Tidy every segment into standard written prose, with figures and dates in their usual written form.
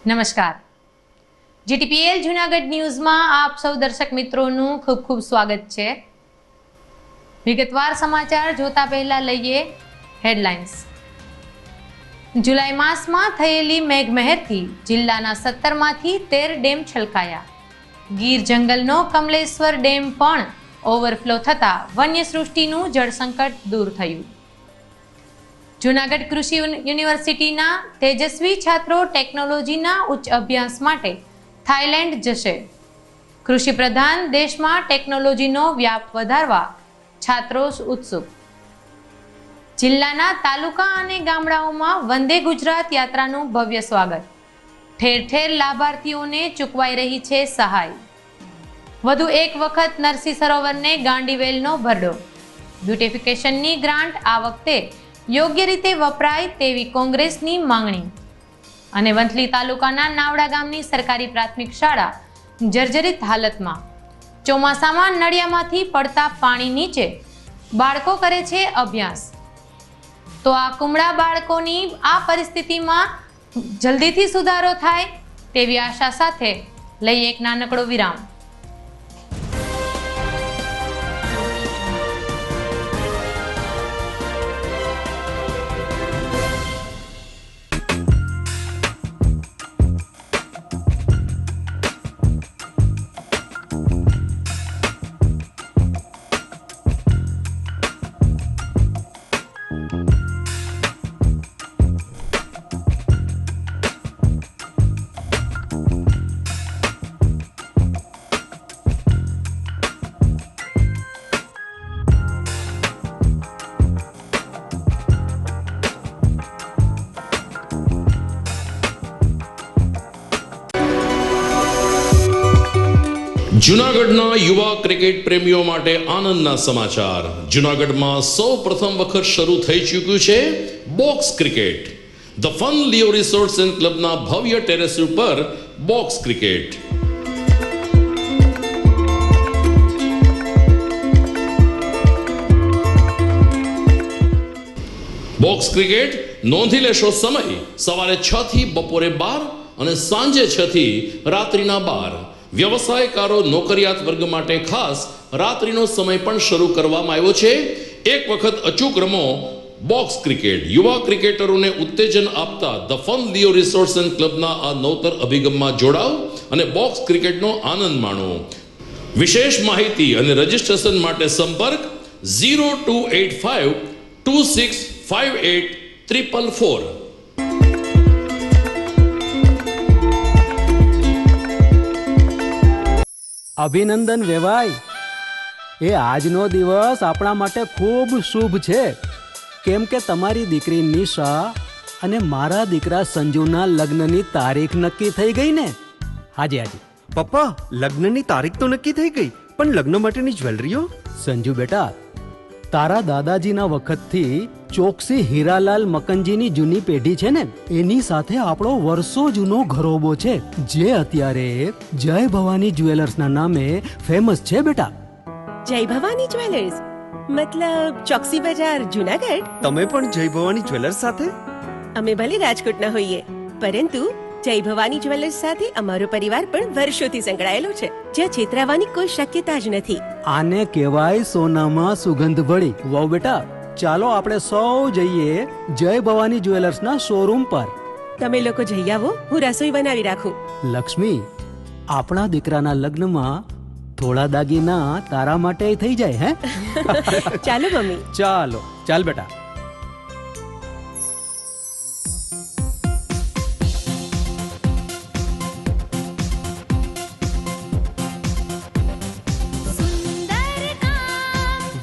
નમસ્કાર. જીટીપીએલ જૂનાગઢ ન્યૂઝમાં આપ સૌ દર્શક મિત્રોનું ખૂબ ખૂબ સ્વાગત છે. વિગતવાર સમાચાર જોતા પહેલા લઈએ હેડલાઇન્સ. જુલાઈ માસમાં થયેલી મેઘમહેરથી જિલ્લાના 17માંથી 13 ડેમ છલકાયા. ગીર જંગલનો કમલેશ્વર ડેમ પણ ઓવરફ્લો થતા વન્ય સૃષ્ટિનું જળસંકટ દૂર થયું. જૂનાગઢ કૃષિ યુનિવર્સિટીના તેજસ્વી છાત્રો ટેકનોલોજીના ઉચ્ચ અભ્યાસ માટે થાઈલેન્ડ જશે. કૃષિ પ્રધાન દેશમાં ટેકનોલોજીનો વ્યાપ વધારવા છાત્રો ઉત્સુક. જિલ્લાના તાલુકા અને ગામડાઓમાં વંદે ગુજરાત યાત્રાનું ભવ્ય સ્વાગત. ઠેર ઠેર લાભાર્થીઓને ચૂકવાઈ રહી છે સહાય. વધુ એક વખત નરસિંહ સરોવરને ગાંડીવેલનો ભરડો. બ્યુટિફિકેશનની ગ્રાન્ટ આ વખતે યોગ્ય રીતે વપરાય તેવી કોંગ્રેસની માંગણી. અને વંથલી તાલુકાના નાવડા ગામની સરકારી પ્રાથમિક શાળા જર્જરિત હાલતમાં. ચોમાસામાં નળિયામાંથી પડતા પાણી નીચે બાળકો કરે છે અભ્યાસ. તો આ કુમળા બાળકોની આ પરિસ્થિતિમાં જલ્દીથી સુધારો થાય તેવી આશા સાથે લઈએ એક નાનકડો વિરામ. જૂનાગઢના યુવા ક્રિકેટ પ્રેમીઓ માટે આનંદના સમાચાર. જૂનાગઢમાં સૌ પ્રથમ વખત શરૂ થઈ ચૂક્યું છે box cricket. The Fun Leo Resorts and ક્લબના ભવ્ય ટેરેસ ઉપર બોક્સ ક્રિકેટ. બોક્સ ક્રિકેટ નોંધી લેશો સમય સવારે 6 થી બપોરે 12 અને સાંજે 6 થી રાત્રિના 12. વ્યવસાયકારો નોકરિયાત વર્ગ માટે ખાસ રાત્રિનો સમય પણ શરૂ કરવામાં આવ્યો છે. એક વખત અચૂક રમો બોક્સ ક્રિકેટ. યુવા ક્રિકેટરોને ઉત્તેજન આપતા the Fun Leo Resorts and ક્લબના આ નવતર અભિગમમાં જોડાઓ અને બોક્સ ક્રિકેટનો આનંદ માણો. વિશેષ માહિતી અને રજીસ્ટ્રેશન માટે સંપર્ક 0285 2658 444. અભિનંદન વેવાઈ. એ આજનો દિવસ આપણા માટે ખૂબ શુભ છે, કેમ કે તમારી દીકરી નિશા અને મારા દીકરા સંજુના લગ્નની તારીખ નક્કી થઈ ગઈ ને. હાજી હાજી પપ્પા, લગ્નની તારીખ તો નક્કી થઈ ગઈ, પણ લગ્ન માટેની જ્વેલરીઓ? સંજુ બેટા, તારા દાદાજીના વખતથી ચોકસી હીરાલાલ મકનજીની જૂની પેઢી છે ને, એની સાથે આપણો વર્ષો જૂનો ઘરોબો છે, જે અત્યારે જય ભવાની જ્વેલર્સના નામે ફેમસ છે બેટા. જય ભવાની જ્વેલર્સ મતલબ ચોકસી બજાર જૂનાગઢ? તમે પણ જય ભવાની જ્વેલર્સ સાથે? અમે ભલે રાજકોટના હોઈએ, પરંતુ જય ભવાની જ્વેલર્સ સાથે અમારો પરિવાર પણ વર્ષોથી સંકળાયેલો છે, જ્યાં છેતરાવાની કોઈ શક્યતા જ નથી. આને કહેવાય સોનામાં સુગંધ ભળી. વાવ બેટા, ચાલો આપણે સૌ જઈએ જય ભવાની જ્વેલર્સના શોરૂમ પર. તમે લોકો જઈ આવો, હું રસોઈ બનાવી રાખું. લક્ષ્મી, આપણા દીકરાના લગ્નમાં થોડા દાગીના તારા માટે થઈ જાય. હે ચાલો મમ્મી. ચાલો ચાલ બેટા.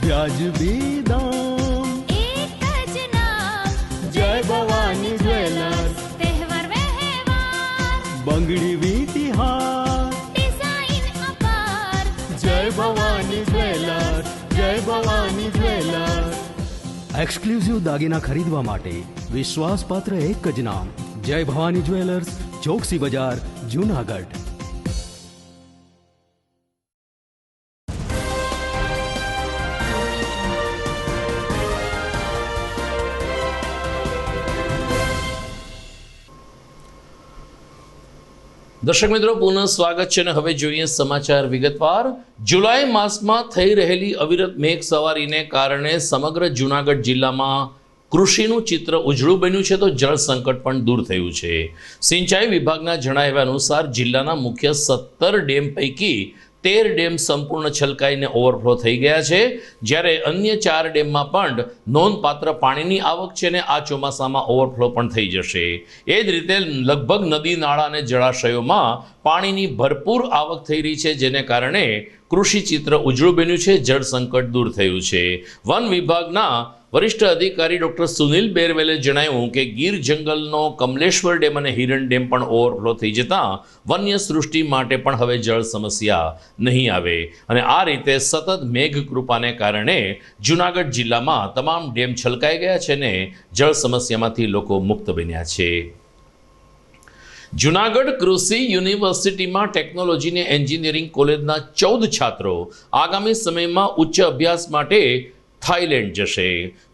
વ્યાજબી દામ, એક જ નામ, જય ભવાની જ્વેલર્સ. તહેવાર વ્યવહાર, બંગડી વીટી હાર, ડિઝાઇન અપાર, જય ભવાની જ્વેલર્સ, જય ભવાની જ્વેલર્સ. એક્સક્લુઝિવ દાગીના ખરીદવા માટે વિશ્વાસપાત્ર એક જ નામ, જય ભવાની જ્વેલર્સ, ચોકસી બજાર, જૂનાગઢ. દર્શક મિત્રો પુનઃ સ્વાગત છે અને હવે જોઈએ સમાચાર વિગતવાર. જુલાઈ માસમાં થઈ રહેલી અવિરત મેઘ સવારીને કારણે સમગ્ર જૂનાગઢ જિલ્લામાં કૃષિનું ચિત્ર ઉજળું બન્યું છે તો જળ સંકટ પણ દૂર થયું છે. સિંચાઈ વિભાગના જણાવ્યા અનુસાર જિલ્લાના મુખ્ય 17 ડેમ પૈકી 13 ડેમ સંપૂર્ણ છલકાઈને ઓવરફ્લો થઈ ગયા છે, જ્યારે અન્ય 4 ડેમમાં પણ નોંધપાત્ર પાણીની આવક છે અને આ ચોમાસામાં ઓવરફ્લો પણ થઈ જશે. એ જ રીતે લગભગ નદી નાળા અને જળાશયોમાં પાણીની ભરપૂર આવક થઈ રહી છે, જેને કારણે કૃષિ ચિત્ર ઉજળું બન્યું છે, જળ સંકટ દૂર થયું છે. વન વિભાગના વરિષ્ઠ અધિકારી ડોક્ટર સુનિલ બેરવેલે જણાવ્યું કે ગીર જંગલનો કમલેશ્વર ડેમ અને હિરણ ડેમ પણ ઓવરફ્લો થઈ જતા વન્ય સૃષ્ટિ માટે પણ હવે જળ સમસ્યા નહીં આવે અને આ રીતે સતત મેઘ કૃપાને કારણે જૂનાગઢ જિલ્લામાં તમામ ડેમ છલકાઈ ગયા છે અને જળ સમસ્યામાંથી લોકો મુક્ત બન્યા છે. જૂનાગઢ કૃષિ યુનિવર્સિટીમાં ટેકનોલોજી અને એન્જિનિયરિંગ કોલેજના 14 છાત્રો આગામી સમયમાં ઉચ્ચ અભ્યાસ માટે થાઈલેન્ડ જશે.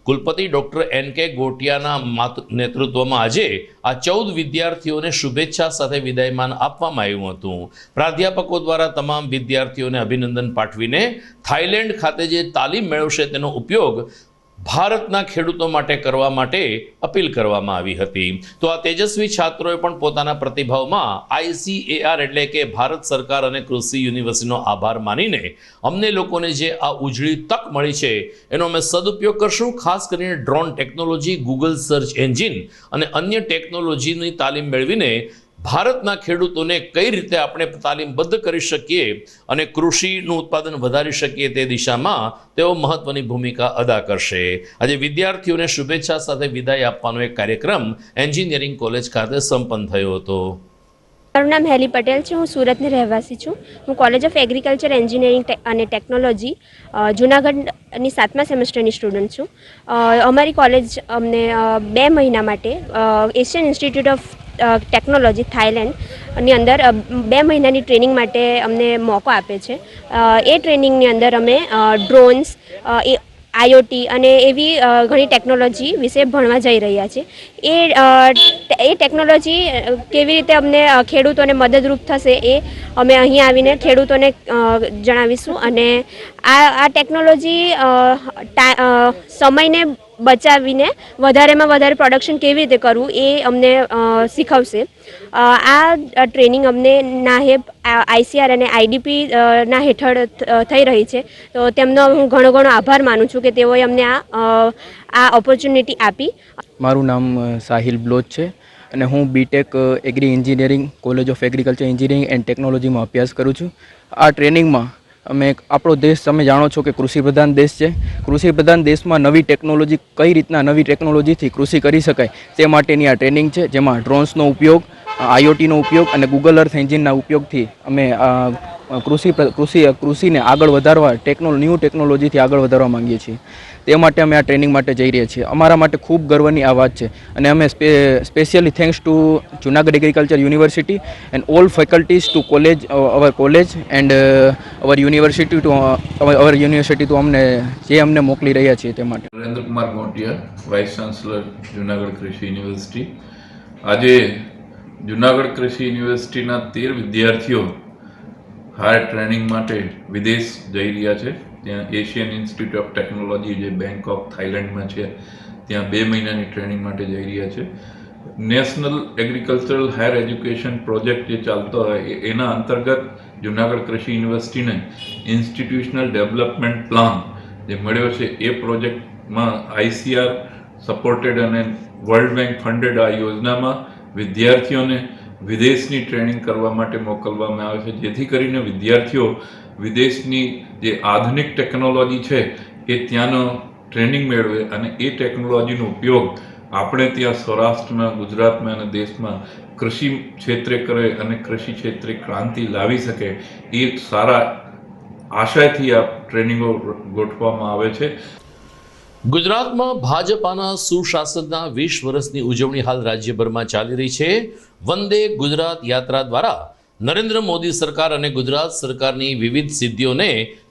કુલપતિ ડોક્ટર એન.કે. ગોટિયાના નેતૃત્વમાં આજે આ 14 વિદ્યાર્થીઓને શુભેચ્છા સાથે વિદાયમાન આપવામાં આવ્યું હતું. પ્રાધ્યાપકો દ્વારા તમામ વિદ્યાર્થીઓને અભિનંદન પાઠવીને થાઈલેન્ડ ખાતે જે તાલીમ મેળવશે તેનો ઉપયોગ ભારતના ખેડૂતો માટે કરવા માટે અપીલ કરવામાં આવી હતી. તો આ તેજસ્વી છાત્રોએ પણ પોતાના પ્રતિભાવમાં ICAR એટલે કે ભારત સરકાર અને કૃષિ યુનિવર્સિટીનો આભાર માનીને અમને લોકોને જે આ ઉજળી તક મળી છે એનો અમે સદુપયોગ કરશું. ખાસ કરીને drone technology, Google search engine અને અન્ય ટેકનોલોજીની તાલીમ મેળવીને ભારતના ખેડૂતોને કઈ રીતે આપણે તાલીમબદ્ધ કરી શકીએ અને કૃષિનું ઉત્પાદન વધારી શકીએ તે દિશામાં તેઓ મહત્વની ભૂમિકા અદા કરશે. આજે વિદ્યાર્થીઓને શુભેચ્છા સાથે વિદાય આપવાનો એક કાર્યક્રમ એન્જિનિયરિંગ કોલેજ ખાતે સંપન્ન થયો હતો. મારું નામ હેલી પટેલ છે. હું સુરતની રહેવાસી છું. હું કોલેજ ઓફ એગ્રીકલ્ચર એન્જિનિયરિંગ અને ટેકનોલોજી જૂનાગઢની 7મા સેમેસ્ટરની સ્ટુડન્ટ છું. અમારી કોલેજ અમને 2 મહિના માટે એશિયન ઇન્સ્ટિટ્યૂટ ઓફ ટેકનોલોજી થાઈલેન્ડની અંદર 2 મહિનાની ટ્રેનિંગ માટે અમને મોકો આપે છે. એ ટ્રેનિંગની અંદર અમે ડ્રોન્સ, IoT અને એવી ઘણી ટેકનોલોજી વિશે ભણવા જઈ રહ્યા છે. એ ટેકનોલોજી કેવી રીતે અમને ખેડૂતોને મદદરૂપ થશે એ અમે અહીં આવીને ખેડૂતોને જણાવીશું અને આ ટેકનોલોજી સમયને બચાવીને વધારેમાં વધારે પ્રોડક્શન કેવી રીતે કરવું એ અમને શીખવશે. આ ટ્રેનિંગ અમને નાહેબ, ICAR અને IDP ના હેઠળ થઈ રહી છે. તો તેમનો હું ઘણો આભાર માનું છું કે તેઓએ અમને આ ઓપોર્ચ્યુનિટી આપી. મારું નામ સાહિલ બ્લોચ છે અને હું BTech agri engineering college of agriculture engineering and ટેકનોલોજીમાં અભ્યાસ કરું છું. આ ટ્રેનિંગમાં અમે આપણો દેશ, તમે જાણો છો કે કૃષિ પ્રધાન દેશ છે. કૃષિ પ્રધાન દેશમાં નવી ટેકનોલોજી કઈ રીતના નવી ટેકનોલોજીથી કૃષિ કરી શકાય તે માટેની આ ટ્રેનિંગ છે, જેમાં ડ્રોન્સનો ઉપયોગ, IoTનો ઉપયોગ અને ગૂગલ અર્થ એન્જિનના ઉપયોગથી અમે કૃષિને આગળ વધારવા ન્યૂ ટેકનોલોજીથી આગળ વધારવા માંગીએ છીએ. તે માટે અમે આ ટ્રેનિંગ માટે જઈ રહ્યા છીએ. અમારા માટે ખૂબ ગર્વની આ વાત છે અને અમે specially thanks to Junagadh agriculture university and all faculties to our college and our university to અમને મોકલી રહ્યા છીએ તે માટે. નરેન્દ્ર કુમાર ગોટિયા, વાઇસ ચાન્સલર જુનાગઢ કૃષિ યુનિવર્સિટી. આજે જુનાગઢ કૃષિ યુનિવર્સિટીના 13 વિદ્યાર્થીઓ હાયર ટ્રેનિંગ માટે વિદેશ જઈ રહ્યા છે. ત્યાં એશિયન ઇન્સ્ટિટ્યૂટ ઓફ ટેકનોલોજી જે બેંકોક થાઈલેન્ડમાં છે ત્યાં 2 મહિનાની ટ્રેનિંગ માટે જઈ રહ્યા છે. National agricultural higher education project જે ચાલતો હોય એના અંતર્ગત જુનાગઢ કૃષિ યુનિવર્સિટીને ઇન્સ્ટિટ્યુશનલ ડેવલપમેન્ટ પ્લાન જે મળ્યો છે એ પ્રોજેક્ટમાં ICAR સપોર્ટેડ અને વર્લ્ડ બેંક ફંડેડ આ યોજનામાં વિદ્યાર્થીઓને વિદેશની ટ્રેનિંગ કરવા માટે મોકલવામાં આવે છે, જેથી કરીને વિદ્યાર્થીઓ વિદેશની જે આધુનિક ટેકનોલોજી છે એ ત્યાંનો ટ્રેનિંગ મેળવે અને એ ટેકનોલોજીનો ઉપયોગ આપણે ત્યાં સૌરાષ્ટ્રમાં, ગુજરાતમાં અને દેશમાં કૃષિ ક્ષેત્રે કરે અને કૃષિ ક્ષેત્રે ક્રાંતિ લાવી શકે એ સારા આશયથી આ ટ્રેનિંગો ગોઠવવામાં આવે છે. ગુજરાતમાં ભાજપાના સુશાસનના 20 વર્ષની ઉજવણી હાલ રાજ્યભરમાં ચાલી રહી છે. વંદે ગુજરાત યાત્રા દ્વારા નરેન્દ્ર મોદી સરકાર અને ગુજરાત સરકારની વિવિધ સિદ્ધિઓને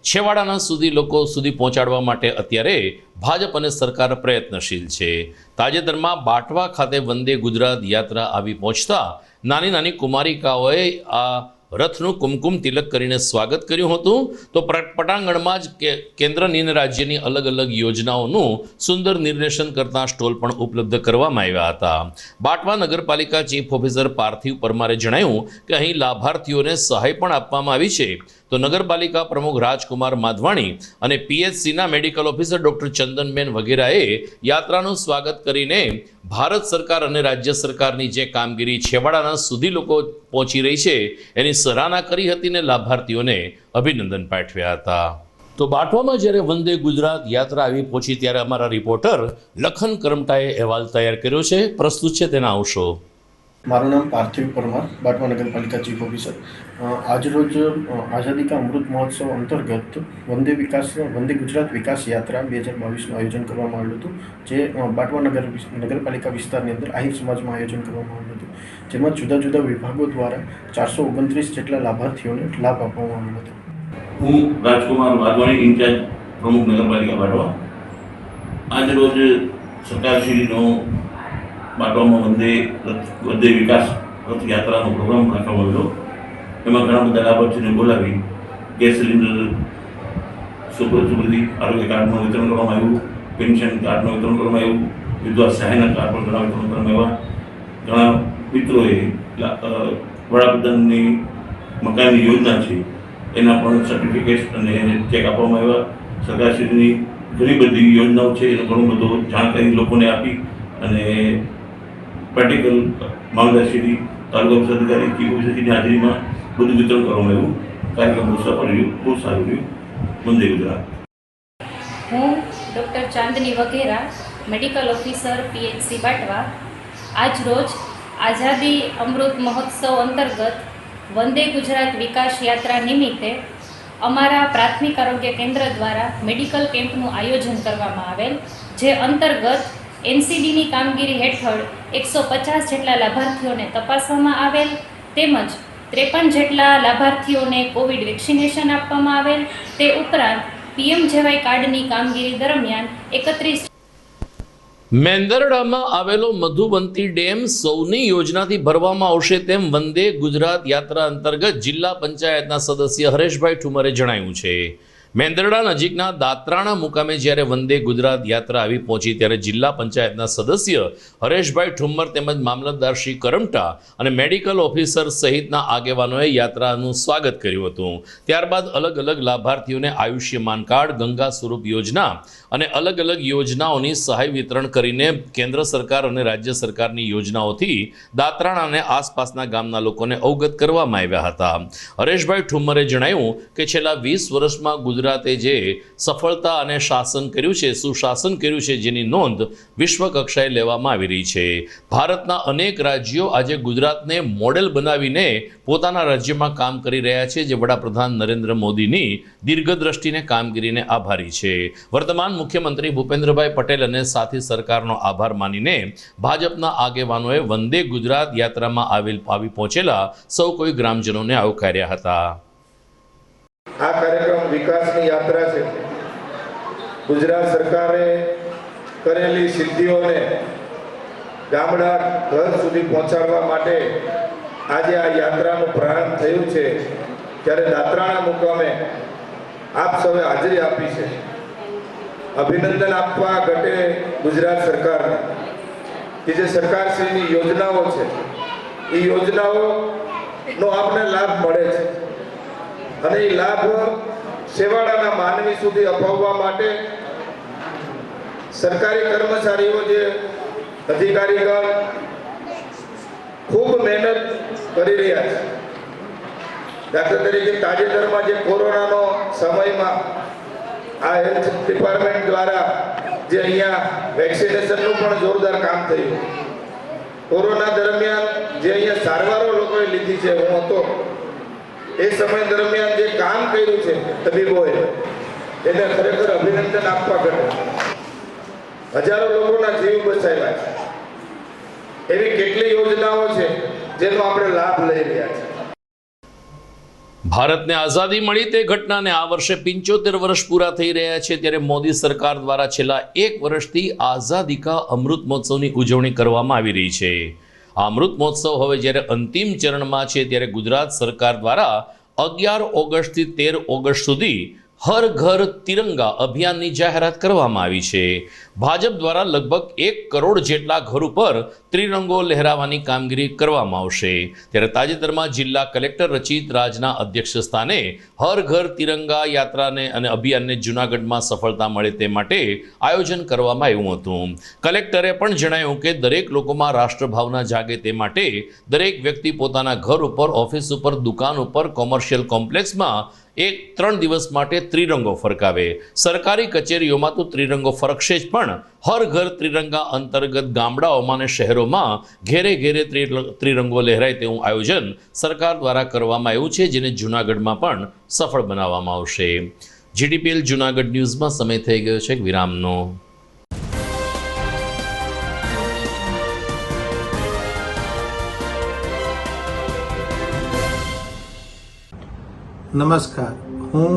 છેવાડાના સુધી લોકો સુધી પહોંચાડવા માટે અત્યારે ભાજપ અને સરકાર પ્રયત્નશીલ છે. તાજેતરમાં બાટવા ખાતે વંદે ગુજરાત યાત્રા આવી પહોંચતા નાની નાની કુમારિકાઓએ આ રથનું કુમકુમ તિલક કરીને સ્વાગત કર્યું હતું. તો પટાંગણમાં જ કેન્દ્રની અને રાજ્યની અલગ અલગ યોજનાઓનું સુંદર નિર્દેશન કરતા સ્ટોલ પણ ઉપલબ્ધ કરવામાં આવ્યા હતા. બાટવા નગરપાલિકા ચીફ ઓફિસર પાર્થિવ પરમારે જણાવ્યું કે અહીં લાભાર્થીઓને સહાય પણ આપવામાં આવી છે. તો નગરપાલિકા પ્રમુખ રાજકુમાર માધવાણી અને પીએચસીના મેડિકલ ઓફિસર ડૉક્ટર ચંદનબેન વગેરેએ યાત્રાનું સ્વાગત કરીને ભારત સરકાર અને રાજ્ય સરકારની જે કામગીરી છેવાડાના સુધી લોકો પહોંચી રહી છે એની સરાહના કરી હતી ને લાભાર્થીઓને અભિનંદન પાઠવ્યા હતા. તો બાટવામાં જ્યારે વંદે ગુજરાત યાત્રા આવી પહોંચી ત્યારે અમારા રિપોર્ટર લખન કરમટાએ અહેવાલ તૈયાર કર્યો છે. પ્રસ્તુત છે તેના અંશો. મારું નામ પાર્થિવ પરમાર, બાટવા નગરપાલિકા ચીફ ઓફિસર. આજરોજ આઝાદી કા અમૃત મહોત્સવ અંતર્ગત વંદે ગુજરાત વિકાસ યાત્રા 2022નું આયોજન કરવામાં આવ્યું હતું, જે બાટવા નગરપાલિકા વિસ્તારની અંદર આહિર સમાજમાં આયોજન કરવામાં આવ્યું હતું, જેમાં જુદા જુદા વિભાગો દ્વારા 429 જેટલા લાભાર્થીઓને લાભ આપવામાં આવ્યો હતો. હું રાજકુમાર માધવાણી, ઇન્ચાર્જ પ્રમુખ નગરપાલિકા બાટવા. આજરોજ સરકારશ્રીનો બાટવામાં વંદે વિકાસ રથયાત્રાનો પ્રોગ્રામ રાખવામાં આવ્યો. એમાં ઘણા બધા લાભાર્થીઓને બોલાવી ગેસ સિલિન્ડર, સુપ્રતિ આરોગ્ય કાર્ડનું વિતરણ કરવામાં આવ્યું, પેન્શન કાર્ડનું વિતરણ કરવામાં આવ્યું, વિધવા સહાયના કાર્ડ પણ ઘણા વિતરણ કરવામાં આવ્યા. ઘણા મિત્રોએ વડાપ્રધાનની મકાનની યોજના છે એના પણ સર્ટિફિકેટ અને ચેક આપવામાં આવ્યા. સરકારશ્રીની ઘણી બધી યોજનાઓ છે એનો ઘણું બધું જાણકારી લોકોને આપી અને પ્રેક્ટિકલ મામલતદારશ્રી, તાલુકા અધિકારી, ચીફ ઓફિસરની હાજરીમાં બધું વિતરણ કરવામાં આવ્યું. કાર્યક્રમ બહુ સફળ રહ્યું, બહુ સારું રહ્યું. વંદે ગુજરાત. હું ડૉક્ટર ચાંદની વઘેરા, મેડિકલ ઓફિસર પીએચસી બાટવા. આજ રોજ આઝાદી અમૃત મહોત્સવ અંતર્ગત વંદે ગુજરાત વિકાસ યાત્રા નિમિત્તે અમારા પ્રાથમિક આરોગ્ય કેન્દ્ર દ્વારા મેડિકલ કેમ્પનું આયોજન કરવામાં આવેલ, જે અંતર્ગત એનસીડીની કામગીરી હેઠળ 150 જેટલા લાભાર્થીઓને તપાસવામાં આવેલ, તેમજ 53 જેટલા લાભાર્થીઓને કોવિડ વેક્સિનેશન આપવામાં આવેલ. તે ઉપરાંત પીએમજેવાય કાર્ડની કામગીરી દરમિયાન 31 મેંદરડામાં આવેલો મધુબંતી ડેમ સૌની યોજનાથી ભરવામાં આવશે તેમ વંદે ગુજરાત યાત્રા અંતર્ગત જિલ્લા પંચાયતના સદસ્ય હરેશભાઈ ઠુમરે જણાવ્યું છે. મેંદરડા નજીકના દાત્રાણા મુકામે જ્યારે વંદે ગુજરાત યાત્રા આવી પહોંચી ત્યારે જિલ્લા પંચાયતના સદસ્ય હરેશભાઈ ઠુમ્મર તેમજ મામલતદાર શ્રી કરમટા અને મેડિકલ ઓફિસર સહિતના આગેવાનોએ યાત્રાનું સ્વાગત કર્યું હતું. ત્યારબાદ અલગ અલગ લાભાર્થીઓને આયુષ્યમાન કાર્ડ, ગંગા સ્વરૂપ યોજના અને અલગ અલગ યોજનાઓની સહાય વિતરણ કરીને કેન્દ્ર સરકાર અને રાજ્ય સરકારની યોજનાઓથી દાત્રાણા અને આસપાસના ગામના લોકોને અવગત કરવામાં આવ્યા હતા. હરેશભાઈ ઠુમ્મરે જણાવ્યું કે છેલ્લા 20 વર્ષમાં ગુજરાતે જે સફળતા અને શાસન કર્યું છે, સુશાસન કર્યું છે, જેની નોંધ વિશ્વ કક્ષાએ લેવામાં આવી રહી છે. ભારતના અનેક રાજ્યો આજે ગુજરાતને મોડેલ બનાવીને પોતાના રાજ્યમાં કામ કરી રહ્યા છે, જે વડાપ્રધાન નરેન્દ્ર મોદીની દીર્ઘદ્રષ્ટિને કામગીરીને આભારી છે. વર્તમાન મુખ્યમંત્રી ભૂપેન્દ્રભાઈ પટેલ અને સાથી સરકારનો આભાર માનીને ભાજપના આગેવાનોએ વંદે ગુજરાત યાત્રામાં આવી પહોંચેલા સૌ કોઈ ગ્રામજનોને આવકાર્યા હતા. આ કાર્યક્રમ વિકાસની યાત્રા છે. ગુજરાત સરકારે કરેલી સિદ્ધિઓને ગામડા ઘર સુધી પહોંચાડવા માટે આજે આ યાત્રાનો પ્રારંભ થયું છે. ત્યારે દાત્રાણા મુકામે આપ સૌએ હાજરી આપી છે. અભિનંદન આપવા ઘટે ગુજરાત સરકારને કે જે સરકારશ્રીની યોજનાઓ છે એ યોજનાઓનો આપને લાભ મળે છે અને એ લાભ સેવાડાના માનવી સુધી અપાવવા માટે સરકારી કર્મચારીઓ, જે અધિકારીગણ ખૂબ મહેનત કરી રહ્યા છે. દાખલા તરીકે તાજેતરમાં જે કોરોનાનો સમયમાં આ હેલ્થ ડિપાર્ટમેન્ટ દ્વારા જે અહીંયા વેક્સિનેશનનું પણ જોરદાર કામ થયું. કોરોના દરમિયાન જે અહીંયા સારવારો લોકોએ લીધી છે, હું હતો એ સમય દરમિયાન જે કામ કર્યું છે તબીબોએ, એને ખરેખર અભિનંદન આપવા ઘટે. હજારો લોકોના જીવ બચાવ્યા છે. એવી કેટલી યોજનાઓ છે જેનો આપણે લાભ લઈ રહ્યા છીએ. ભારતને આઝાદી મળી તે ઘટનાને આ વર્ષે 75 વર્ષ પૂરા થઈ રહ્યા છે, ત્યારે મોદી સરકાર દ્વારા છેલ્લા 1 વર્ષથી આઝાદી કા અમૃત મહોત્સવની ઉજવણી કરવામાં આવી રહી છે. આ અમૃત મહોત્સવ હવે જ્યારે અંતિમ ચરણમાં છે ત્યારે ગુજરાત સરકાર દ્વારા 11 ઓગસ્ટથી 13 ઓગસ્ટ સુધી હર ઘર તિરંગા અભિયાનની જાહેરાત કરવામાં આવી છે. ભાજપ દ્વારા લગભગ 1 કરોડ જેટલા ઘર ઉપર ત્રિરંગો લહેરાવવાની કામગીરી કરવામાં આવશે. ત્યારે તાજેતરમાં જિલ્લા કલેક્ટર રચિત રાજના અધ્યક્ષ સ્થાને હર ઘર તિરંગા યાત્રાને અને અભિયાનને જૂનાગઢમાં સફળતા મળે તે માટે આયોજન કરવામાં આવ્યું હતું. કલેક્ટરે પણ જણાવ્યું કે દરેક લોકોમાં રાષ્ટ્રભાવના જાગે તે માટે દરેક વ્યક્તિ પોતાના ઘર ઉપર, ઓફિસ ઉપર, દુકાન ઉપર, કોમર્શિયલ કોમ્પ્લેક્સમાં 3 દિવસ માટે ત્રિરંગો ફરકાવે. સરકારી કચેરીઓમાં તો ત્રિરંગો ફરકશે જ, પણ હર ઘર ત્રિરંગા અંતર્ગત ગામડાઓમાં અને શહેરોમાં ઘેરે ઘેરે ત્રિરંગો લહેરાય તેવું આયોજન સરકાર દ્વારા કરવામાં આવ્યું છે, જેને જૂનાગઢમાં પણ સફળ બનાવવામાં આવશે. જીટીપીએલ જૂનાગઢ ન્યૂઝમાં સમય થઈ ગયો છે વિરામનો. નમસ્કાર, હું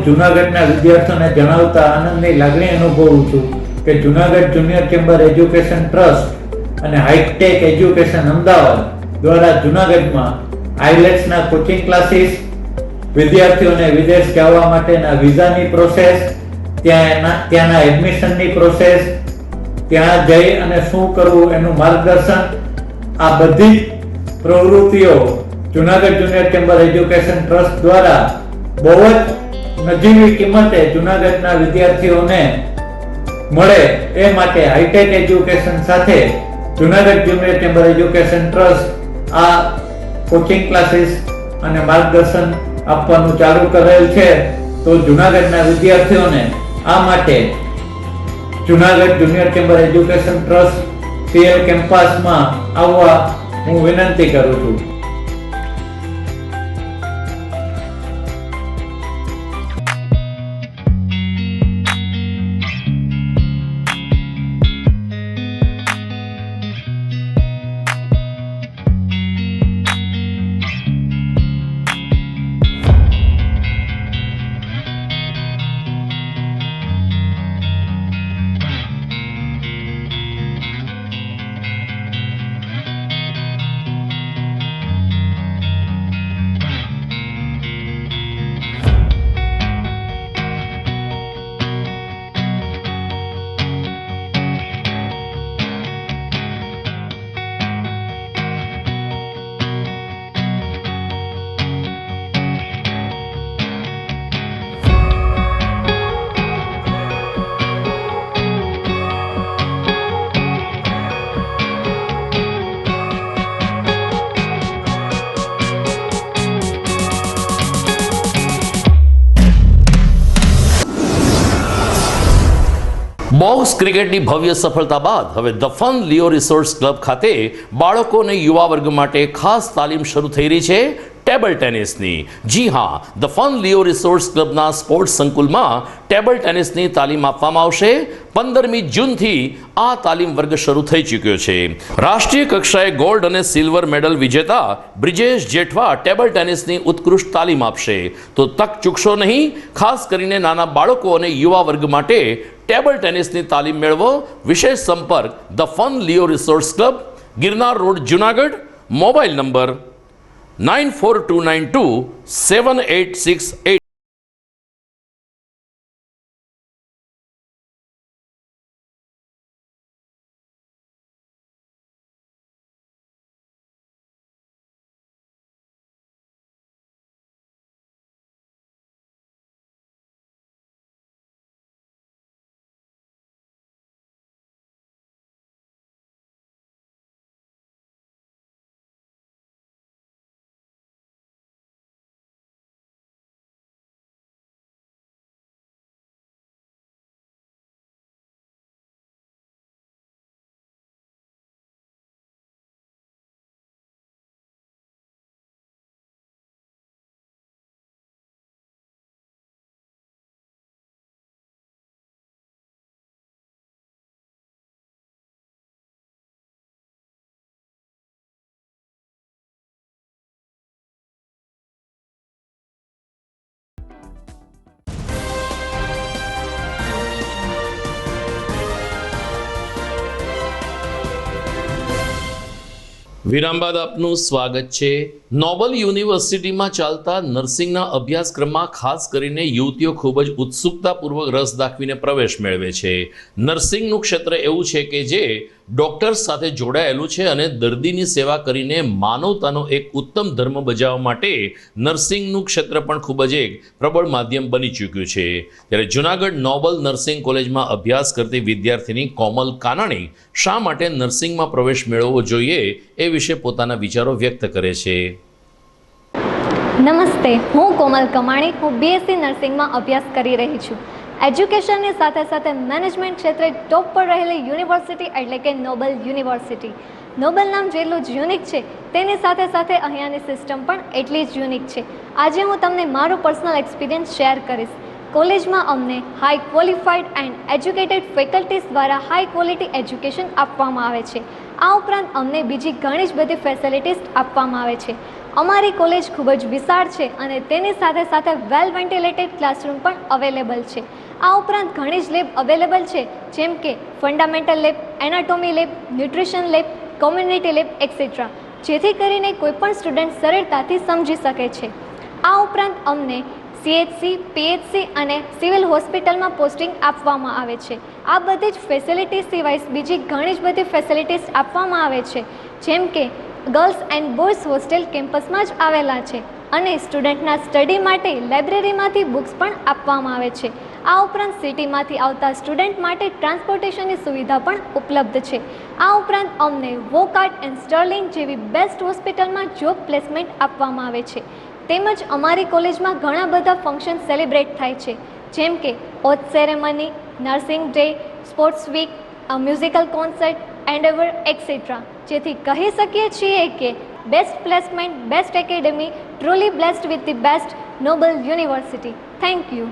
જૂનાગઢના વિદ્યાર્થીઓને જણાવતા આનંદની લાગણી અનુભવું છું કે Junagadh junior chamber education trust અને હાઈટેક એજ્યુકેશન અમદાવાદ દ્વારા જૂનાગઢમાં આઈલેટ્સના કોચિંગ ક્લાસીસ, વિદ્યાર્થીઓને વિદેશ જવા માટેના વિઝાની પ્રોસેસ, ત્યાંના એડમિશનની પ્રોસેસ, ત્યાં જઈ અને શું કરવું એનું માર્ગદર્શન, આ બધી પ્રવૃત્તિઓ Junagadh junior chamber education trust દ્વારા બહુ જ નજીવી કિંમતે જૂનાગઢના વિદ્યાર્થીઓને મળે એ માટે હાઈટેક એજ્યુકેશન સાથે Junagadh junior chamber education trust આ કોચિંગ ક્લાસીસ અને માર્ગદર્શન આપવાનું ચાલુ કરેલ છે. તો જૂનાગઢના વિદ્યાર્થીઓને આ માટે Junagadh junior chamber education trust PL કેમ્પસમાં આવવા હું વિનંતી કરું છું. બોક્સ ક્રિકેટની ભવ્ય સફળતા બાદ હવે the Fun Leo resource club ખાતે બાળકો અને યુવા વર્ગ માટે ખાસ તાલીમ શરૂ થઈ રહી છે ટેબલ ટેનિસની. જી હા, ધ ફન લિયો રિસોર્સ ક્લબના સ્પોર્ટ્સ સંકુલમાં ટેબલ ટેનિસની તાલીમ આપવામાં આવશે. 15મી જૂનથી આ તાલીમ વર્ગ શરૂ થઈ ચૂક્યો છે. રાષ્ટ્રીય કક્ષાએ ગોલ્ડ અને સિલ્વર મેડલ વિજેતા બ્રિજેશ જેઠવા ટેબલ ટેનિસની ઉત્કૃષ્ટ તાલીમ આપશે. તો તક ચૂકશો નહીં. ખાસ કરીને નાના બાળકો અને યુવા વર્ગ માટે ટેબલ ટેનિસની તાલીમ મેળવો. વિશેષ સંપર્ક the Fun Leo resource club, Girnar road, Junagadh. Mobile number 9429278668. વિરામ બાદ આપનું સ્વાગત છે. નોબલ યુનિવર્સિટીમાં ચાલતા નર્સિંગના અભ્યાસક્રમમાં ખાસ કરીને યુવતીઓ ખૂબ જ ઉત્સુકતાપૂર્વક રસ દાખવીને પ્રવેશ મેળવે છે. નર્સિંગનું ક્ષેત્ર એવું છે કે જે ડોક્ટર્સ સાથે જોડાયેલું છે અને દર્દીની સેવા કરીને માનવતાનો એક ઉત્તમ ધર્મ બજાવવા માટે નર્સિંગનું ક્ષેત્ર પણ ખૂબ જ એક પ્રબળ માધ્યમ બની ચૂક્યું છે. ત્યારે જૂનાગઢ નોબલ નર્સિંગ કોલેજમાં અભ્યાસ કરતી વિદ્યાર્થીની કોમલ કાનાણી શા માટે નર્સિંગમાં પ્રવેશ મેળવવો જોઈએ એ વિશે પોતાના વિચારો વ્યક્ત કરે છે. નમસ્તે, હું કોમલ કમાણી. હું બીએસસી નર્સિંગમાં અભ્યાસ કરી રહી છું. એજ્યુકેશનની સાથે સાથે મેનેજમેન્ટ ક્ષેત્રે ટોપ પર રહેલી યુનિવર્સિટી એટલે કે નોબલ યુનિવર્સિટી. નોબલ નામ જેટલું જ યુનિક છે તેની સાથે સાથે અહીંયાની સિસ્ટમ પણ એટલી જ યુનિક છે. આજે હું તમને મારું પર્સનલ એક્સપિરિયન્સ શેર કરીશ. કોલેજમાં અમને high qualified and educated faculties દ્વારા હાઈ ક્વોલિટી એજ્યુકેશન આપવામાં આવે છે. આ ઉપરાંત અમને બીજી ઘણી જ બધી ફેસિલિટીઝ આપવામાં આવે છે. અમારી કોલેજ ખૂબ જ વિશાળ છે અને તેની સાથે સાથે વેલ વેન્ટિલેટેડ ક્લાસરૂમ પણ અવેલેબલ છે. આ ઉપરાંત ઘણી જ લેબ અવેલેબલ છે, જેમ કે fundamental lab, anatomy lab, nutrition lab, community lab et cetera, જેથી કરીને કોઈપણ સ્ટુડન્ટ સરળતાથી સમજી શકે છે. આ ઉપરાંત અમને CHC, PHC અને સિવિલ હોસ્પિટલમાં પોસ્ટિંગ આપવામાં આવે છે. આ બધી જ ફેસિલિટી સિવાય બીજી ઘણી જ બધી ફેસિલિટીઝ આપવામાં આવે છે, જેમ કે ગર્લ્સ એન્ડ બોયઝ હોસ્ટેલ કેમ્પસમાં જ આવેલા છે અને સ્ટુડન્ટના સ્ટડી માટે લાઇબ્રેરીમાંથી બુક્સ પણ આપવામાં આવે છે. આ ઉપરાંત સિટીમાંથી આવતા સ્ટુડન્ટ માટે ટ્રાન્સપોર્ટેશનની સુવિધા પણ ઉપલબ્ધ છે. આ ઉપરાંત અમને વોકાર્ટ એન્ડ સ્ટર્લિંગ જેવી બેસ્ટ હોસ્પિટલમાં જોબ પ્લેસમેન્ટ આપવામાં આવે છે. તેમજ અમારી કોલેજમાં ઘણા બધા ફંક્શન સેલિબ્રેટ થાય છે, જેમ કે oath ceremony, nursing day, sports week, musical concert, endeavour etcetera, જેથી કહી શકીએ છીએ કે best placement, best academy, truly blessed with the best noble university. Thank you.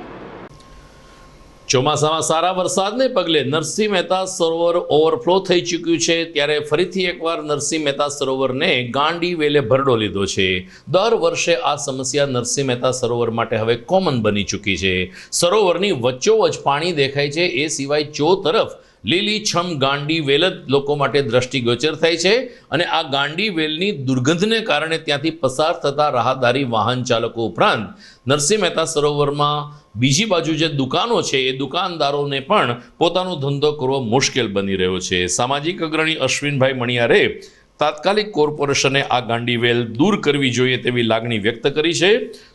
ચોમાસામાં સારા વરસાદને પગલે નરસિંહ મહેતા સરોવર ઓવરફ્લો થઈ ચૂક્યું છે. ત્યારે ફરીથી એકવાર નરસિંહ મહેતા સરોવરને ગાંડી વેલે ભરડો લીધો છે. દર વર્ષે આ સમસ્યા નરસિંહ મહેતા સરોવર માટે હવે કોમન બની ચૂકી છે. સરોવરની વચ્ચોવચ પાણી દેખાય છે, એ સિવાય ચો તરફ લીલી છમ ગાંડી વેલ જ લોકો માટે દ્રષ્ટિગોચર થાય છે અને આ ગાંડી વેલની દુર્ગંધને કારણે ત્યાંથી પસાર થતા રાહદારી વાહન ચાલકો ઉપરાંત નરસિંહ મહેતા સરોવરમાં બીજી બાજુ જે દુકાનો છે એ દુકાનદારોને પણ પોતાનો ધંધો કરવો મુશ્કેલ બની રહ્યો છે. સામાજિક અગ્રણી અશ્વિનભાઈ મણિયારે તાત્કાલિક કોર્પોરેશને આ ગાંડી વેલ દૂર કરવી જોઈએ તેવી લાગણી વ્યક્ત કરી છે.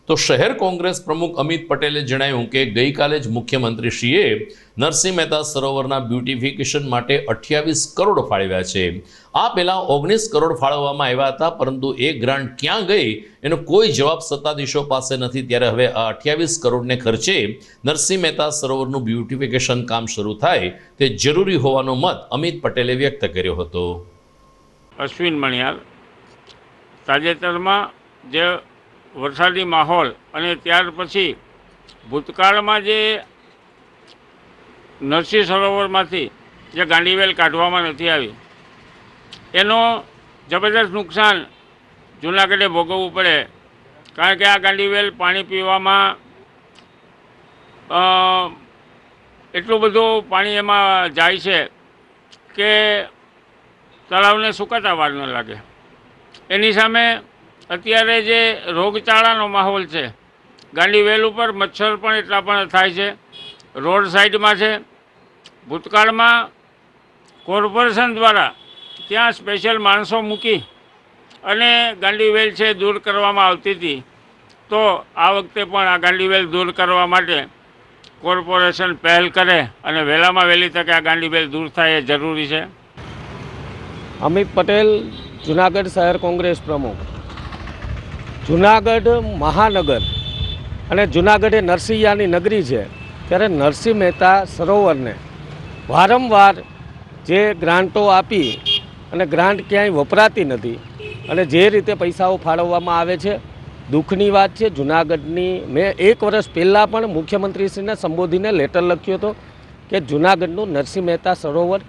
તો શહેર કોંગ્રેસ પ્રમુખ અમિત પટેલે જણાવ્યું કે ગઈકાલે જ મુખ્યમંત્રીશ્રીએ નરસિંહ મહેતા સરોવરના બ્યુટિફિકેશન માટે 28 કરોડ ફાળવ્યા છે. આ પહેલાં 19 કરોડ ફાળવવામાં આવ્યા હતા, પરંતુ એ ગ્રાન્ટ ક્યાં ગઈ એનો કોઈ જવાબ સત્તાધીશો પાસે નથી. ત્યારે હવે આ 28 કરોડને ખર્ચે નરસિંહ મહેતા સરોવરનું બ્યુટિફિકેશન કામ શરૂ થાય તે જરૂરી હોવાનો મત અમિત પટેલે વ્યક્ત કર્યો હતો. અશ્વિન મણિયાર. તાજેતરમાં જે વરસાદી માહોલ અને ત્યાર પછી ભૂતકાળમાં જે નરસિંહ સરોવરમાંથી જે ગાંડીવેલ કાઢવામાં નથી આવી એનો જબરદસ્ત નુકસાન જૂનાગઢે ભોગવવું પડે. કારણ કે આ ગાંડીવેલ પાણી પીવામાં એટલું બધું પાણી એમાં જાય છે કે તળાવને સુકાતા વાર ન લાગે. એની સામે અત્યારે જે રોગચાળાનો માહોલ છે, ગાંડીવેલ ઉપર મચ્છર પણ એટલા પણ થાય છે, રોડ સાઈડમાં છે. ભૂતકાળમાં કોર્પોરેશન દ્વારા ત્યાં સ્પેશિયલ માણસો મૂકી અને ગાંડીવેલ છે દૂર કરવામાં આવતી હતી. તો આ વખતે પણ આ ગાંડીવેલ દૂર કરવા માટે કોર્પોરેશન પહેલ કરે અને વહેલામાં વહેલી તકે આ ગાંડીવેલ દૂર થાય એ જરૂરી છે. અમિત પટેલ, જૂનાગઢ શહેર કોંગ્રેસ પ્રમુખ. જૂનાગઢ મહાનગર અને જૂનાગઢ એ નરસિંહયાની નગરી છે, ત્યારે નરસિંહ મહેતા સરોવરને વારંવાર જે ગ્રાન્ટો આપી અને ગ્રાન્ટ ક્યાંય વપરાતી નથી અને જે રીતે પૈસાઓ ફાળવવામાં આવે છે, દુઃખની વાત છે. જૂનાગઢની મેં 1 વર્ષ પહેલાં પણ મુખ્યમંત્રીશ્રીને સંબોધીને લેટર લખ્યો હતો કે જૂનાગઢનું નરસિંહ મહેતા સરોવર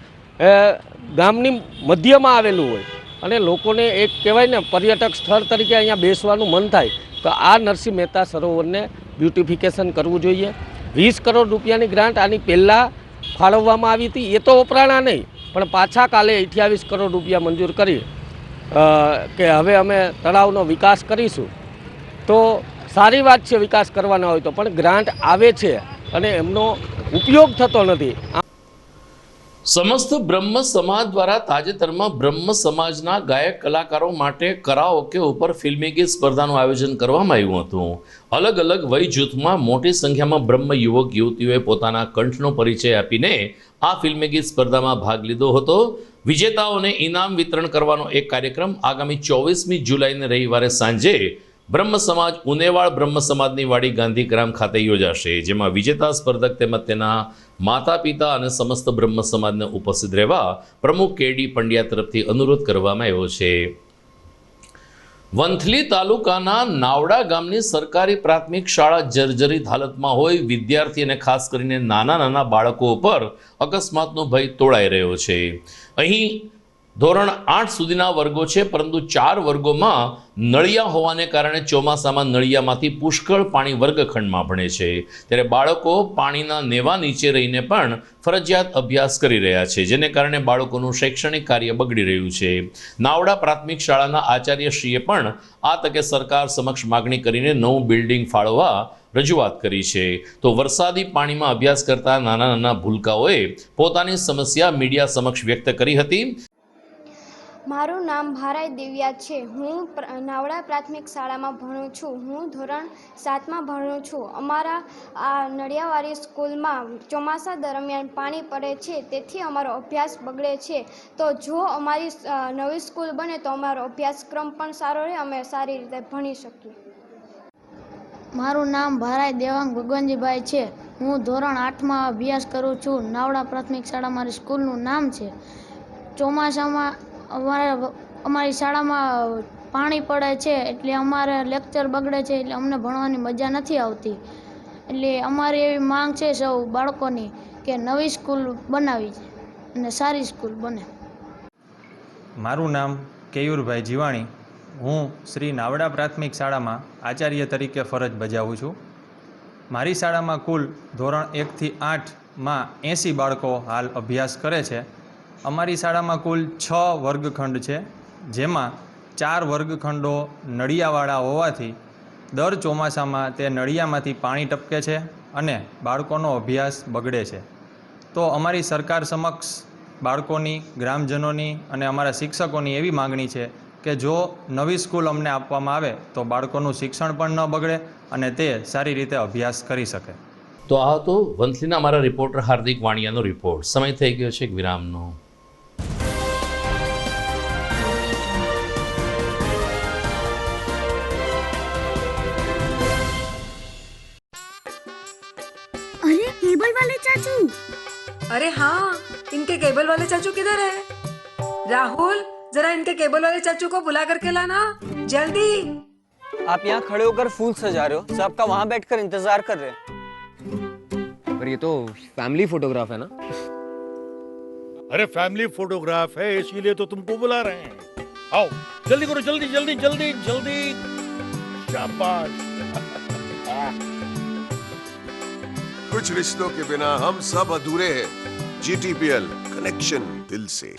ગામની મધ્યમાં આવેલું હોય અને લોકોને એક કહેવાય ને પર્યટક સ્થળ તરીકે અહીંયા બેસવાનું મન થાય, તો આ નરસિંહ મહેતા સરોવરને બ્યુટિફિકેશન કરવું જોઈએ. 20 કરોડ રૂપિયાની ગ્રાન્ટ આની પહેલાં ફાળવવામાં આવી હતી, એ તો વપરાણા નહીં, પણ પાછા કાલે 28 કરોડ રૂપિયા મંજૂર કરી કે હવે અમે તળાવનો વિકાસ કરીશું, તો સારી વાત છે વિકાસ કરવાનો હોય તો, પણ ગ્રાન્ટ આવે છે અને એમનો ઉપયોગ થતો નથી. સમસ્ત બ્રહ્મ સમાજ દ્વારા તાજેતરમાં બ્રહ્મ સમાજના ગાયક કલાકારો માટે કરાઓકે ઉપર ફિલ્મી ગીત સ્પર્ધાનું આયોજન કરવામાં આવ્યું હતું. અલગ અલગ વય જૂથમાં મોટી સંખ્યામાં બ્રહ્મ યુવક યુવતીઓએ પોતાના કંઠનો પરિચય આપીને આ ફિલ્મી ગીત સ્પર્ધામાં ભાગ લીધો હતો. વિજેતાઓને ઇનામ વિતરણ કરવાનો એક કાર્યક્રમ આગામી 24મી જુલાઈને રવિવારે સાંજે બ્રહ્મ સમાજ ઉનેવાડ બ્રહ્મ સમાજની વાડી ગાંધીગ્રામ ખાતે યોજાશે, જેમાં વિજેતા સ્પર્ધક તેમજ તેના માતા પિતા અને સમસ્ત બ્રહ્મ સમાજને ઉપસ્થિત રહેવા પ્રમુખ કેડી પંડ્યા તરફથી અનુરોધ કરવામાં આવ્યો છે. વંથલી તાલુકાના નાવડા ગામની સરકારી પ્રાથમિક શાળા જર્જરિત હાલતમાં હોય વિદ્યાર્થી અને ખાસ કરીને નાના નાના બાળકો ઉપર અકસ્માતનો ભય તોળાઈ રહ્યો છે. અહીં ધોરણ 8 સુધીના વર્ગો છે, પરંતુ 4 વર્ગોમાં નળિયા હોવાને કારણે ચોમાસામાં નળિયામાંથી પુષ્કળ પાણી વર્ગખંડમાં ભણે છે. ત્યારે બાળકો પાણીના નેવા નીચે રહીને પણ ફરજિયાત અભ્યાસ કરી રહ્યા છે, જેને કારણે બાળકોનું શૈક્ષણિક કાર્ય બગડી રહ્યું છે. નાવડા પ્રાથમિક શાળાના આચાર્યશ્રીએ પણ આ તકે સરકાર સમક્ષ માગણી કરીને નવું બિલ્ડિંગ ફાળવવા રજૂઆત કરી છે. તો વરસાદી પાણીમાં અભ્યાસ કરતા નાના નાના ભૂલકાઓએ પોતાની સમસ્યા મીડિયા સમક્ષ વ્યક્ત કરી હતી. મારું નામ ભારાઈ દિવ્યા છે. હું નાવડા પ્રાથમિક શાળામાં ભણું છું. હું ધોરણ 7માં ભણું છું. અમારા આ નડિયાવાળી સ્કૂલમાં ચોમાસા દરમિયાન પાણી પડે છે, તેથી અમારો અભ્યાસ બગડે છે. તો જો અમારી નવી સ્કૂલ બને તો અમારો અભ્યાસક્રમ પણ સારો રહે, અમે સારી રીતે ભણી શકીએ. મારું નામ ભારાઈ દેવાંગ ભગવાનજીભાઈ છે. હું ધોરણ 8માં અભ્યાસ કરું છું. નાવડા પ્રાથમિક શાળા મારી સ્કૂલનું નામ છે. ચોમાસામાં અમારી શાળામાં પાણી પડે છે, એટલે અમારે લેક્ચર બગડે છે, એટલે અમને ભણવાની મજા નથી આવતી. એટલે અમારી એવી માંગ છે સૌ બાળકોની કે નવી સ્કૂલ બનાવી છે અને સારી સ્કૂલ બને. મારું નામ કેયુરભાઈ જીવાણી. હું શ્રી નાવડા પ્રાથમિક શાળામાં આચાર્ય તરીકે ફરજ બજાવું છું. મારી શાળામાં કુલ ધોરણ 1થી 8માં 80 બાળકો હાલ અભ્યાસ કરે છે. અમારી શાળામાં કુલ 6 વર્ગખંડ છે, જેમાં 4 વર્ગખંડો નળિયાવાળા હોવાથી દર ચોમાસામાં તે નળિયામાંથી પાણી ટપકે છે અને બાળકોનો અભ્યાસ બગડે છે. તો અમારી સરકાર સમક્ષ બાળકોની, ગ્રામજનોની અને અમારા શિક્ષકોની એવી માગણી છે કે જો નવી સ્કૂલ અમને આપવામાં આવે તો બાળકોનું શિક્ષણ પણ ન બગડે અને તે સારી રીતે અભ્યાસ કરી શકે. તો આ હતો વંથલીના અમારા રિપોર્ટર હાર્દિક વાણિયાનો રિપોર્ટ. સમય થઈ ગયો છે એક વિરામનો. अरे केबल वाले चाचू! अरे हाँ, इनके केबल वाले चाचू किधर है? राहुल, जरा इनके केबल वाले चाचू को बुला करके लाना, जल्दी। आप यहाँ खड़े होकर फूल सजा रहे हो, सबका वहाँ बैठकर इंतजार कर रहे हैं। पर ये तो फैमिली फोटोग्राफ है ना? अरे फैमिली फोटोग्राफ है, इसीलिए तो तुमको बुला रहे हैं। आओ जल्दी करो, जल्दी जल्दी जल्दी जल्दी। शाबाश। कुछ रिश्तों के बिना हम सब अधूरे हैं। GTPL, कनेक्शन दिल से।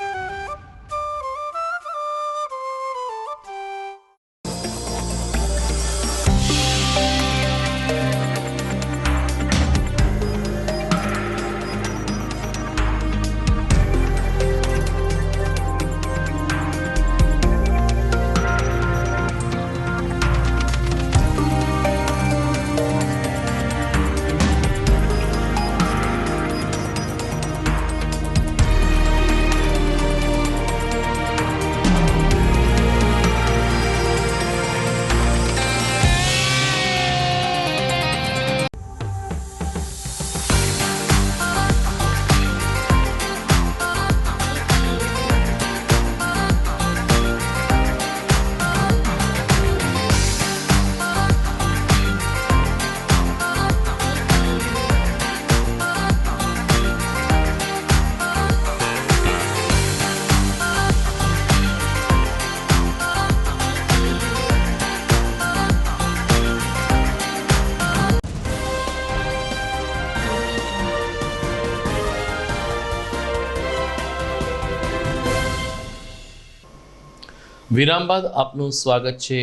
વિરામ બાદ આપનું સ્વાગત છે.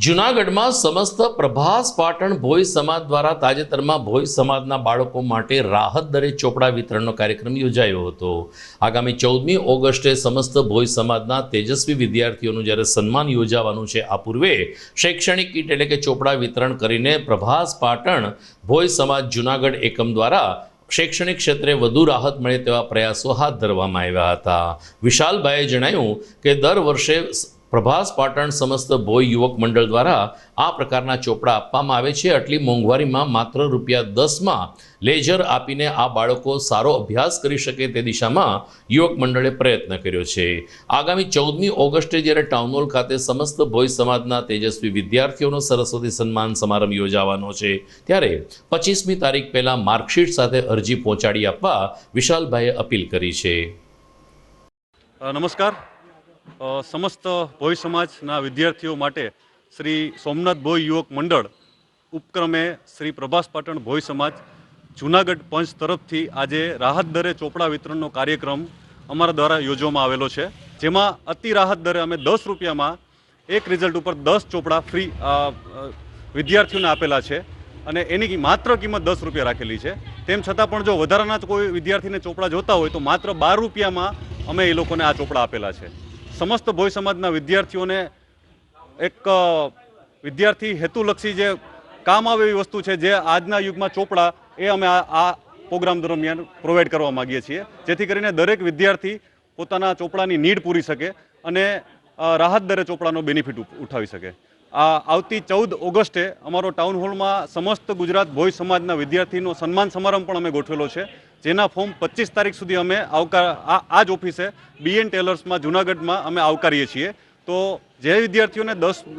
જૂનાગઢમાં સમસ્ત પ્રભાસ પાટણ ભોઈ સમાજ દ્વારા તાજેતરમાં ભોઈ સમાજના બાળકો માટે રાહત દરે ચોપડા વિતરણનો કાર્યક્રમ યોજાયો હતો. આગામી 14મી ઓગસ્ટે સમસ્ત ભોઈ સમાજના તેજસ્વી વિદ્યાર્થીઓનું જ્યારે સન્માન યોજાવાનું છે, આ પૂર્વે શૈક્ષણિક કીટ એટલે કે ચોપડા વિતરણ કરીને પ્રભાસ પાટણ ભોઈ સમાજ જૂનાગઢ એકમ દ્વારા શૈક્ષણિક ક્ષેત્રે વધુ રાહત મળે તેવા પ્રયાસો હાથ ધરવામાં આવ્યા હતા. વિશાલભાઈએ જણાવ્યું કે દર વર્ષે પ્રભાસ પાટણ સમસ્ત ભોઈ યુવક મંડળ દ્વારા આ પ્રકારના ચોપડા આપવામાં આવે છે. આટલી મોંઘવારીમાં માત્ર ₹10માં લેજર આપીને આ બાળકો સારો અભ્યાસ કરી શકે તે દિશામાં યુવક મંડળે પ્રયત્ન કર્યો છે. આગામી 14મી ઓગસ્ટે જ્યારે ટાઉન હોલ ખાતે સમસ્ત ભોઈ સમાજના તેજસ્વી વિદ્યાર્થીઓનો સરસ્વતી સન્માન સમારંભ યોજાવાનો છે, ત્યારે 25મી તારીખ પહેલાં માર્કશીટ સાથે અરજી પહોંચાડી આપવા વિશાલભાઈએ અપીલ કરી છે. નમસ્કાર. સમસ્ત ભોઈ સમાજના વિદ્યાર્થીઓ માટે શ્રી સોમનાથ ભોઈ યુવક મંડળ ઉપક્રમે શ્રી પ્રભાસ પાટણ ભોઈ સમાજ જૂનાગઢ પંચ તરફથી આજે રાહત દરે ચોપડા વિતરણનો કાર્યક્રમ અમારા દ્વારા યોજવામાં આવેલો છે, જેમાં અતિ રાહત દરે અમે ₹10માં એક રિઝલ્ટ ઉપર 10 ચોપડા ફ્રી વિદ્યાર્થીઓને આપેલા છે અને એની માત્ર કિંમત ₹10 રાખેલી છે. તેમ છતાં પણ જો વધારાના કોઈ વિદ્યાર્થીને ચોપડા જોતા હોય તો માત્ર ₹12માં અમે એ લોકોને આ ચોપડા આપેલા છે. સમસ્ત ભોઈ સમાજના વિદ્યાર્થીઓને એક વિદ્યાર્થી હેતુલક્ષી જે કામ આવે એવી વસ્તુ છે, જે આજના યુગમાં ચોપડા એ અમે આ પ્રોગ્રામ દરમિયાન પ્રોવાઈડ કરવા માગીએ છીએ, જેથી કરીને દરેક વિદ્યાર્થી પોતાના ચોપડાની નીડ પૂરી શકે અને રાહત દરે ચોપડાનો બેનિફિટ ઉઠાવી શકે. આવતી 14 ઓગસ્ટે અમારો ટાઉન હોલમાં સમસ્ત ગુજરાત ભોઈ સમાજના વિદ્યાર્થીનો સન્માન સમારંભ પણ અમે ગોઠવેલો છે, જેના ફોર્મ 25 તારીખ સુધી અમે આ જ ઓફિસે BN ટેલર્સમાં જૂનાગઢમાં અમે આવકારીએ છીએ. તો જે વિદ્યાર્થીઓને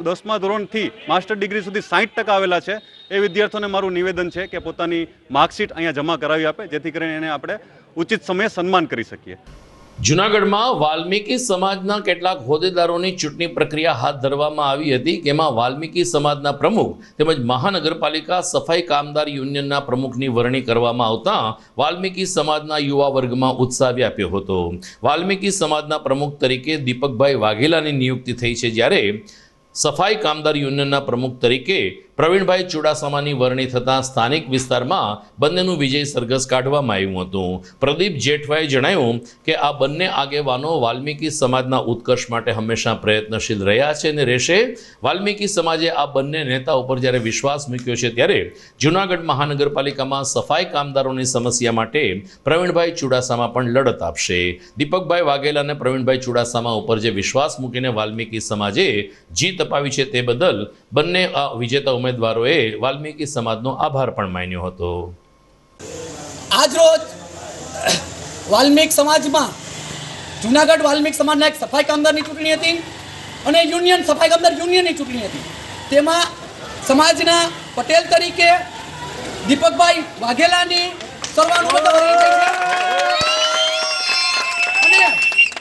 10મા ધોરણથી માસ્ટર ડિગ્રી સુધી 60% આવેલા છે, એ વિદ્યાર્થીઓને મારું નિવેદન છે કે પોતાની માર્કશીટ અહીંયા જમા કરાવી આપે, જેથી કરીને એને આપણે ઉચિત સમયે સન્માન કરી શકીએ. જૂનાગઢમાં વાલ્મીકી સમાજના કેટલાક હોદ્દેદારોની ચૂંટણી પ્રક્રિયા હાથ ધરવામાં આવી હતી, જેમાં વાલ્મીકી સમાજના પ્રમુખ તેમજ મહાનગરપાલિકા સફાઈ કામદાર યુનિયનના પ્રમુખની વરણી કરવામાં આવતા વાલ્મીકી સમાજના યુવા વર્ગમાં ઉત્સાહ વ્યાપ્યો હતો. વાલ્મીકી સમાજના પ્રમુખ તરીકે દીપકભાઈ વાઘેલાની નિયુક્તિ થઈ છે, જ્યારે સફાઈ કામદાર યુનિયનના પ્રમુખ તરીકે પ્રવીણભાઈ ચુડાસમાની વરણી થતાં સ્થાનિક વિસ્તારમાં બંનેનું વિજય સરઘસ કાઢવામાં આવ્યું હતું. પ્રદીપ જેઠવાએ જણાવ્યું કે આ બંને આગેવાનો વાલ્મીકી સમાજના ઉત્કર્ષ માટે હંમેશા પ્રયત્નશીલ રહ્યા છે અને રહેશે. વાલ્મીકી સમાજે આ બંને નેતા ઉપર જ્યારે વિશ્વાસ મૂક્યો છે, ત્યારે જૂનાગઢ મહાનગરપાલિકામાં સફાઈ કામદારોની સમસ્યા માટે પ્રવીણભાઈ ચુડાસમા પણ લડત આપશે. દીપકભાઈ વાઘેલા અને પ્રવીણભાઈ ચુડાસમા ઉપર જે વિશ્વાસ મૂકીને વાલ્મીકી સમાજે જીત અપાવી છે, તે બદલ બંને વિજેતા ઉમેદવારોએ વાલ્મીકી સમાજનો આભાર પણ માન્યો હતો. આજરોજ વાલ્મીક સમાજમાં જૂનાગઢ વાલ્મીક સમાજના એક સફાઈ કામદારની ચૂંટણી હતી અને યુનિયન સફાઈ કામદાર યુનિયનની ચૂંટણી હતી. તેમાં સમાજના પટેલ તરીકે દીપકભાઈ વાઘેલાની સર્વાનુમતે વરણી થઈ છે અને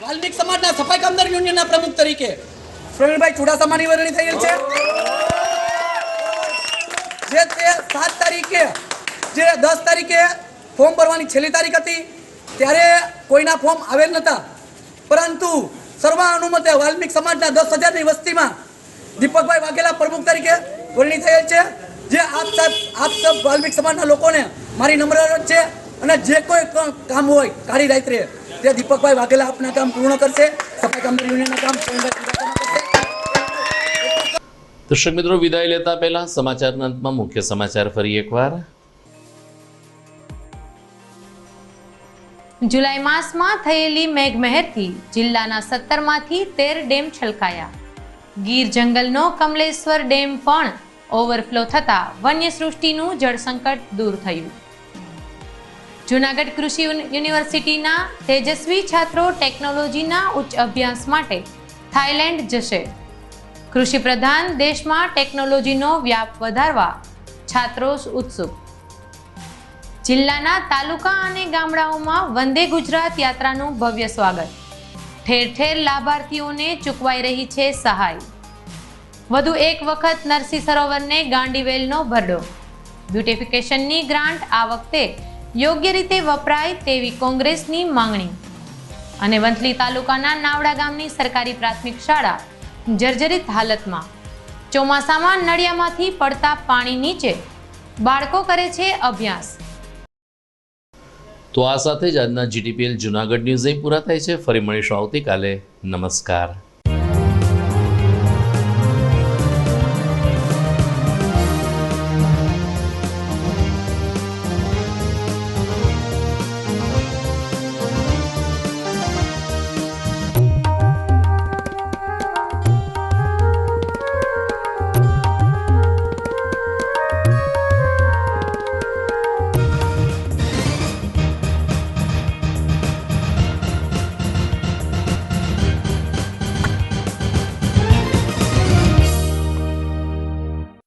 વાલ્મીક સમાજના સફાઈ કામદાર યુનિયનના પ્રમુખ તરીકે પ્રવીણભાઈ ચુડાસમાની વરણી થયેલ છે. જે તે 7 તારીખે જે 10 તારીખે ફોર્મ ભરવાની છેલ્લી તારીખ હતી, ત્યારે કોઈના ફોર્મ આવેલ નહોતા, પરંતુ સર્વાનુમતે વાલ્મીક સમાજના 10,000ની વસ્તીમાં દીપકભાઈ વાઘેલા પ્રમુખ તરીકે વરણી થયેલ છે. જે આપ સબ વાલ્મીક સમાજના લોકોને મારી નમ્ર અરજ છે, અને જે કોઈ કામ હોય કાળી રાત્રે તે દીપકભાઈ વાઘેલા આપના કામ પૂર્ણ કરશે. સફાઈ કામદાર યુનિયનના કામ દર્શક મિત્રો, વિદાય લેતા પહેલા સમાચારના અંતમાં મુખ્ય સમાચાર ફરી એકવાર. જુલાઈ માસમાં થયેલી મેઘમહેરથી જિલ્લાના 17માંથી 13 ડેમ છલકાયા. ગીર જંગલનો કમલેશ્વર ડેમ પણ ઓવરફ્લો થતા વન્યસૃષ્ટિનું જળસંકટ દૂર થયું. જૂનાગઢ કૃષિ યુનિવર્સિટીના તેજસ્વી છાત્રો ટેકનોલોજીના ઉચ્ચ અભ્યાસ માટે થાઈલેન્ડ જશે. કૃષિ પ્રધાન દેશમાં ટેકનોલોજીનો વ્યાપ વધારવા છાત્રો ઉત્સુક. જિલ્લાના તાલુકા અને ગામડાઓમાં વંદે ગુજરાત યાત્રાનું ભવ્ય સ્વાગત. ઠેર ઠેર લાભાર્થીઓને ચૂકવાઈ રહી છે સહાય. વધુ એક વખત નરસિંહ સરોવરને ગાંડીવેલનો ભરડો. બ્યુટિફિકેશનની ગ્રાન્ટ આ વખતે યોગ્ય રીતે વપરાય તેવી કોંગ્રેસની માંગણી. અને વંથલી તાલુકાના નાવડા ગામની સરકારી પ્રાથમિક શાળા જર્જરિત હાલતમાં. ચોમાસામાં નળિયામાંથી પડતા પાણી નીચે બાળકો કરે છે અભ્યાસ. તો આ સાથે જ આજના GTPL જુનાગઢ ન્યૂઝ અહીં પૂરા થાય છે. ફરી મળીશું આવતીકાલે. નમસ્કાર.